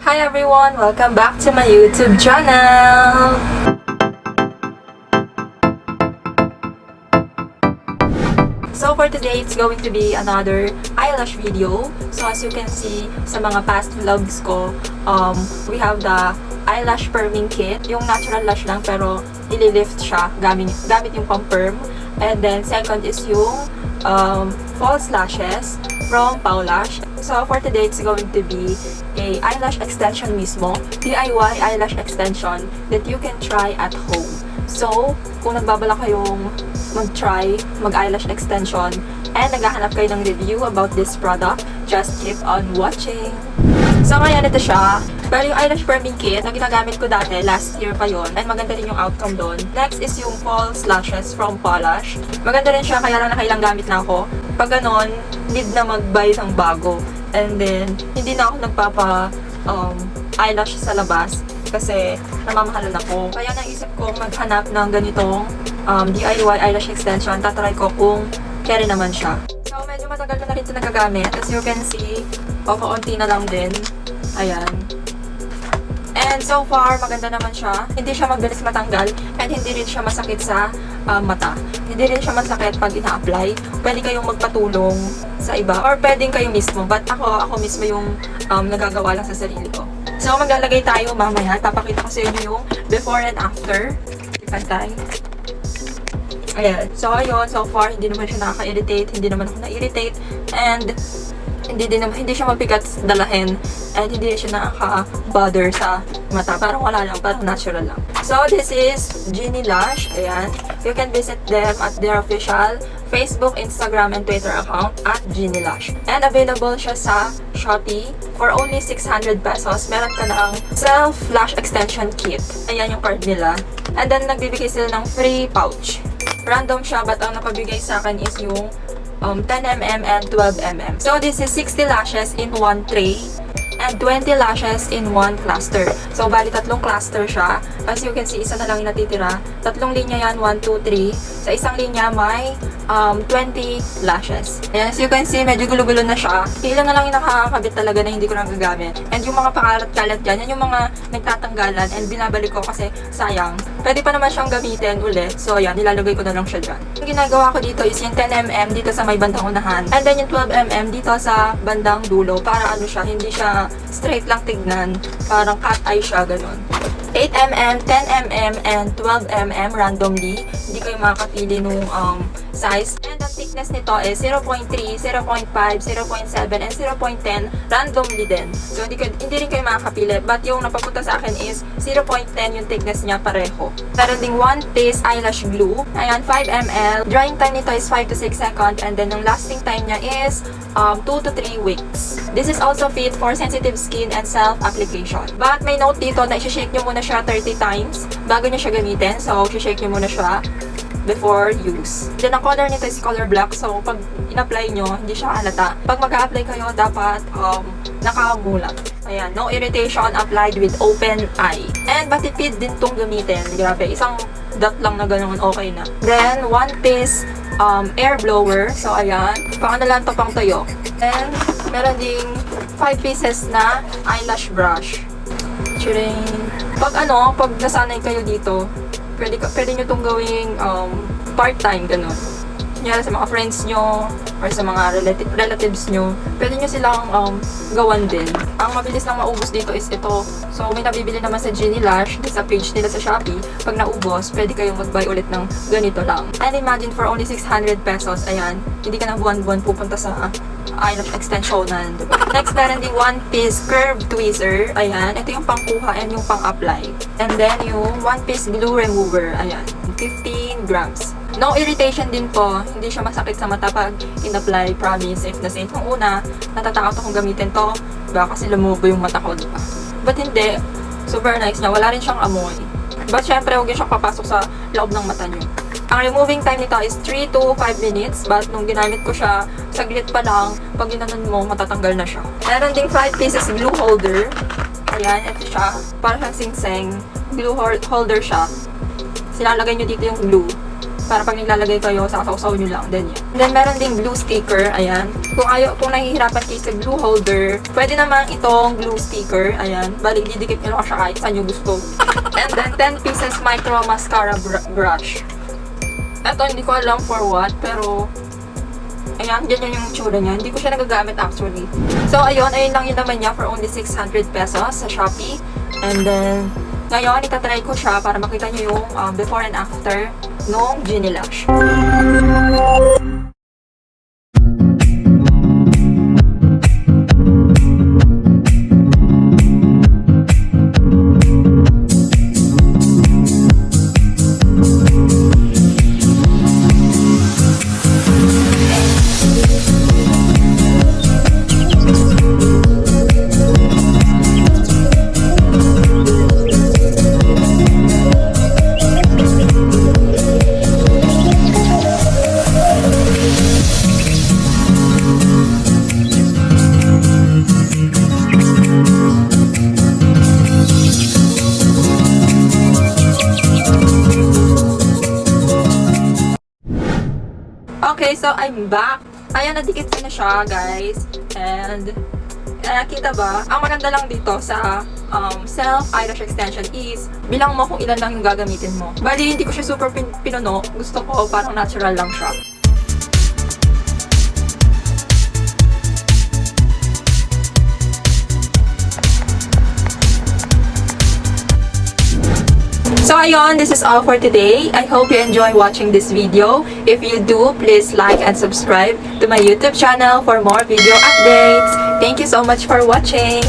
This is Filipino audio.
Hi everyone! Welcome back to my YouTube channel! So for today, it's going to be another eyelash video. So as you can see sa mga past vlogs ko, we have the eyelash perming kit. Yung natural lash lang pero ililift siya gamit yung pang-perm. And then second is yung false lashes from EYELASH. So for today, it's going to be a eyelash extension mismo, DIY eyelash extension that you can try at home. So kung nagbabala kayong mag-try mag-eyelash extension and naghahanap kayo ng review about this product, just keep on watching. So ngayon ito siya. Pero yung eyelash perming kit na ginagamit ko dati, last year pa yon, and maganda rin yung outcome doon. Next is yung false lashes from EYELASH. Maganda rin siya, kaya lang nakailang gamit na ako. Pag ganon, need na mag-buy ng bago. And then, hindi na ako eyelash sa labas kasi namamahalan ako. Kaya naisip ko maghanap ng ganitong DIY eyelash extension. Tatry ko kung carry naman siya. So, medyo matagal na rin ito nagagamit. As you can see, kaunti na lang din. Ayan. And so far, maganda naman siya. Hindi siya mabilis matanggal and hindi rin siya masakit sa mata. Hindi rin siya masakit pag ina-apply. Pwede kayong magpatulong sa iba or pwedeng kayo mismo. But ako mismo yung nagagawa lang sa sarili ko. So, maglalagay tayo mamaya. Papakita ko sa inyo yung before and after. Pantay. Ayan. So, ayun. So far, hindi naman siya nakaka-irritate. Hindi naman ako na-irritate. And hindi siya mabigat dalahin and hindi siya nakaka-bother sa mata. Parang wala lang, parang natural lang. So, this is Genielash. Ayan. You can visit them at their official Facebook, Instagram, and Twitter account at Genielash. And available siya sa Shopee for only 600 pesos. Meron ka ng self-lash extension kit. Ayan yung card nila. And then, nagbibigay sila ng free pouch. Random siya, but ang napabigay sa akin is yung 10mm and 12mm. So, this is 60 lashes in one tray and 20 lashes in one cluster. So, bali tatlong cluster siya. As you can see, isa na lang yung natitira. Tatlong linya yan, 1, 2, 3. Sa isang linya, may 20 lashes. And as you can see, medyo gulo-gulo na siya. Ilan na lang yung nakakabit talaga na hindi ko nagagamit. And yung mga pakalat-kalat dyan, yan yung mga nagtatanggalan and binabalik ko kasi sayang. Pwede pa naman siyang gamitin ulit. So, ayan, nilalagay ko na lang siya dyan. Yung ginagawa ko dito is yung 10mm dito sa may bandang unahan. And then yung 12mm dito sa bandang dulo. Para ano siya, hindi siya straight lang tignan. Parang cat eye siya, ganun. 8mm, 10mm, and 12mm randomly. Hindi kayo makakapili nung size. And ang thickness nito is 0.3, 0.5, 0.7, and 0.10 randomly din. So, hindi rin kayo makakapili. But yung napapunta sa akin is 0.10 yung thickness niya pareho. Meron ding one piece eyelash glue. Ayan, 5ml. Drying time nito is 5 to 6 seconds. And then yung lasting time niya is 2 to 3 weeks. This is also fit for sensitive skin and self-application. But may note dito na i-shake nyo muna siya 30 times bago nyo siya gamitin. So, i-shake nyo muna siya before use. Then, ang color nito is color black. So, pag in-apply nyo, hindi siya halata. Pag mag-a-apply kayo, dapat nakamulat. Ayan, no irritation, applied with open eye. And matipid din tong gamitin. Grabe, isang dot lang na ganoon, okay na. Then, one piece air blower. So, ayan. Paano lang to pang tayo. Then, meron ding 5 pieces na eyelash brush. Chiring. Pag nasanay kayo dito, pwede nyo itong gawing part-time, gano'n. Kunyari sa mga friends nyo, or sa mga relatives nyo, pwede nyo silang gawan din. Ang mabilis lang maubos dito is ito. So, may nabibili naman sa Genielash, sa page nila sa Shopee. Pag naubos, pwede kayong mag-buy ulit ng ganito lang. And imagine for only 600 pesos, ayan, hindi ka na buwan-buwan pupunta sa eyelash extensionan, diba? Next, meron din one piece curved tweezer. Ayan, ito yung pangkuha and yung pang-apply. And then, yung one piece glue remover. Ayan, 15 grams. No irritation din po. Hindi siya masakit sa mata pag in-apply. Promise, safe na safe. Nung una, natatakot akong gamitin to. Diba? Kasi lumubo yung mata ko, diba? But hindi. Super nice niya. Wala rin siyang amoy. But syempre, huwag yun siyang papasok sa loob ng mata niyo. Ang removing time nito is 3 to 5 minutes. But nung ginamit ko siya, saglit pa lang, pag ginanon mo, matatanggal na siya. Meron ding 5 pieces glue holder. Ayan, ito siya. Parang siyang sing-sing. Glue holder siya. Silalagay nyo dito yung glue. Para pag nilalagay kayo, sasaw-saw nyo lang. Then, yun. Then, meron ding glue sticker. Ayan. Kung nahihirapan kayo sa glue holder, pwede naman itong glue sticker. Ayan. Bali, didikit nyo lang siya kahit saan nyo gusto. And then, 10 pieces micro mascara brush. Ito, hindi ko alam for what, pero ayan, ganyan yung tsura niya. Hindi ko siya nagagamit actually. So, ayun lang yun naman niya for only 600 pesos sa Shopee. And then, ngayon, itatry ko siya para makita niyo yung before and after nung Genielash. Okay, so I'm back. Ayan, nadikit ko na siya, guys. And, kita ba? Ang maganda lang dito sa self eyelash extension is, bilang mo kung ilan lang yung gagamitin mo. Bali, hindi ko siya super pinuno. Gusto ko parang natural lang siya. So ayun, this is all for today. I hope you enjoy watching this video. If you do, please like and subscribe to my YouTube channel for more video updates. Thank you so much for watching.